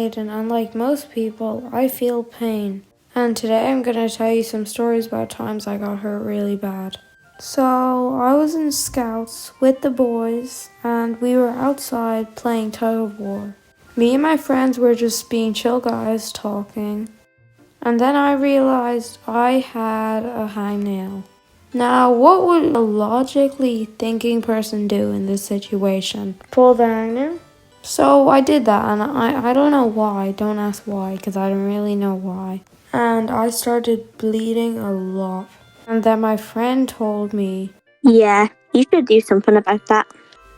Aiden, and like most people, I feel pain. And today I'm gonna tell you some stories about times I got hurt really bad. So, I was in Scouts with the boys, and we were outside playing tug of war. Me and my friends were just being chill guys talking, and then I realized I had a hangnail. Now, what would a logically thinking person do in this situation? Pull the hangnail? So I did that, and I don't know why. Don't ask why, because I don't really know why. And I started bleeding a lot. And then my friend told me. Yeah, you should do something about that.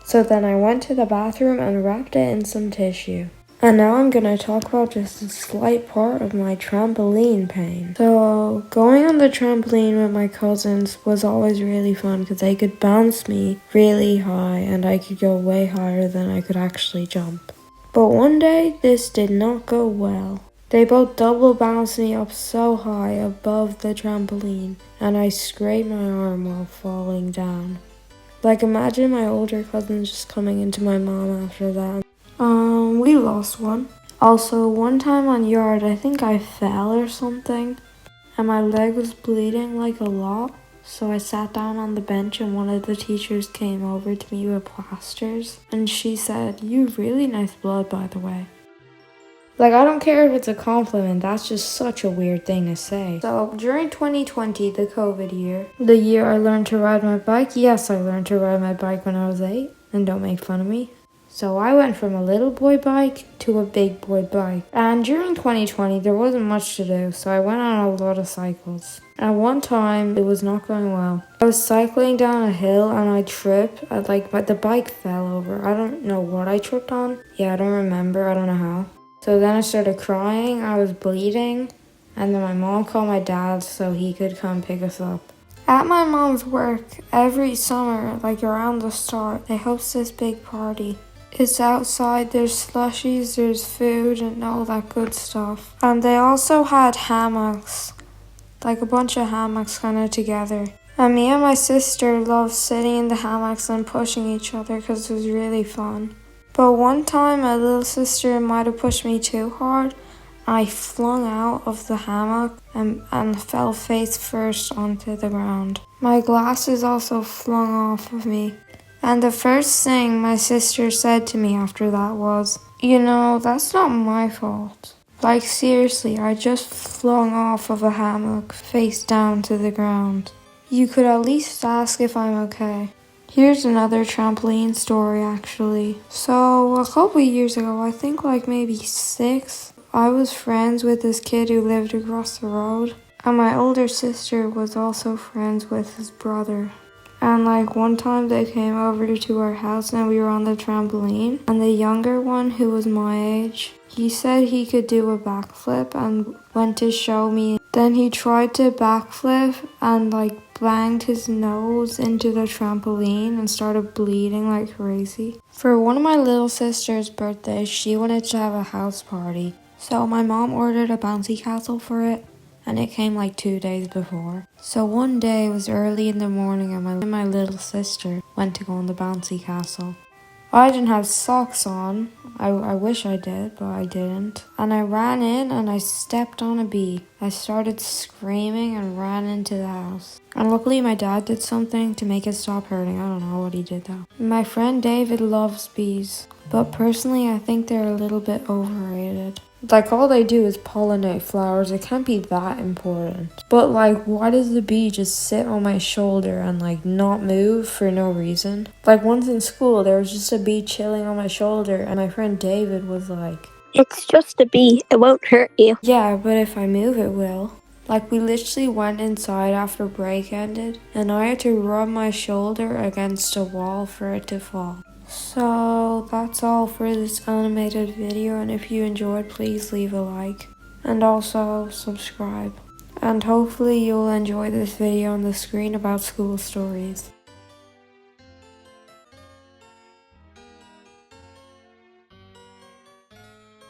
So then I went to the bathroom and wrapped it in some tissue. And now I'm gonna talk about just a slight part of my trampoline pain. So going on the trampoline with my cousins was always really fun because they could bounce me really high and I could go way higher than I could actually jump. But one day this did not go well. They both double bounced me up so high above the trampoline and I scraped my arm while falling down. Like imagine my older cousin just coming into my mom after that. We lost one. Also, one time on yard, I think I fell or something, and my leg was bleeding like a lot. So I sat down on the bench and one of the teachers came over to me with plasters, and she said, "You have really nice blood, by the way." Like, I don't care if it's a compliment, that's just such a weird thing to say. So, during 2020, the COVID year, the year I learned to ride my bike, yes, I learned to ride my bike when I was 8, and don't make fun of me. So I went from a little boy bike to a big boy bike. And during 2020, there wasn't much to do, so I went on a lot of cycles. At one time, it was not going well. I was cycling down a hill and I tripped, but the bike fell over. I don't know what I tripped on. Yeah, I don't remember, I don't know how. So then I started crying, I was bleeding, and then my mom called my dad so he could come pick us up. At my mom's work, every summer, like around the start, they host this big party. It's outside, there's slushies, there's food and all that good stuff. And they also had hammocks, like a bunch of hammocks kind of together. And me and my sister loved sitting in the hammocks and pushing each other because it was really fun. But one time my little sister might have pushed me too hard. I flung out of the hammock and fell face first onto the ground. My glasses also flung off of me. And the first thing my sister said to me after that was, "You know, that's not my fault." Like seriously, I just flung off of a hammock face down to the ground. You could at least ask if I'm okay. Here's another trampoline story actually. So a couple years ago, I think like maybe 6, I was friends with this kid who lived across the road. And my older sister was also friends with his brother. And like one time they came over to our house and we were on the trampoline. And the younger one, who was my age, he said he could do a backflip and went to show me. Then he tried to backflip and like banged his nose into the trampoline and started bleeding like crazy. For one of my little sister's birthdays, she wanted to have a house party. So my mom ordered a bouncy castle for it. And it came like 2 days before. So one day it was early in the morning and my little sister went to go on the bouncy castle. I didn't have socks on. I wish I did, but I didn't. And I ran in and I stepped on a bee. I started screaming and ran into the house. And luckily my dad did something to make it stop hurting. I don't know what he did though. My friend David loves bees, but personally I think they're a little bit overrated. Like all they do is pollinate flowers, it can't be that important. But like why does the bee just sit on my shoulder and like not move for no reason? Like once in school there was just a bee chilling on my shoulder and my friend David was like, "It's just a bee, it won't hurt you." "Yeah, but if I move it will." Like we literally went inside after break ended and I had to rub my shoulder against a wall for it to fall. So that's all for this animated video, and if you enjoyed, please leave a like and also subscribe. And hopefully you'll enjoy this video on the screen about school stories.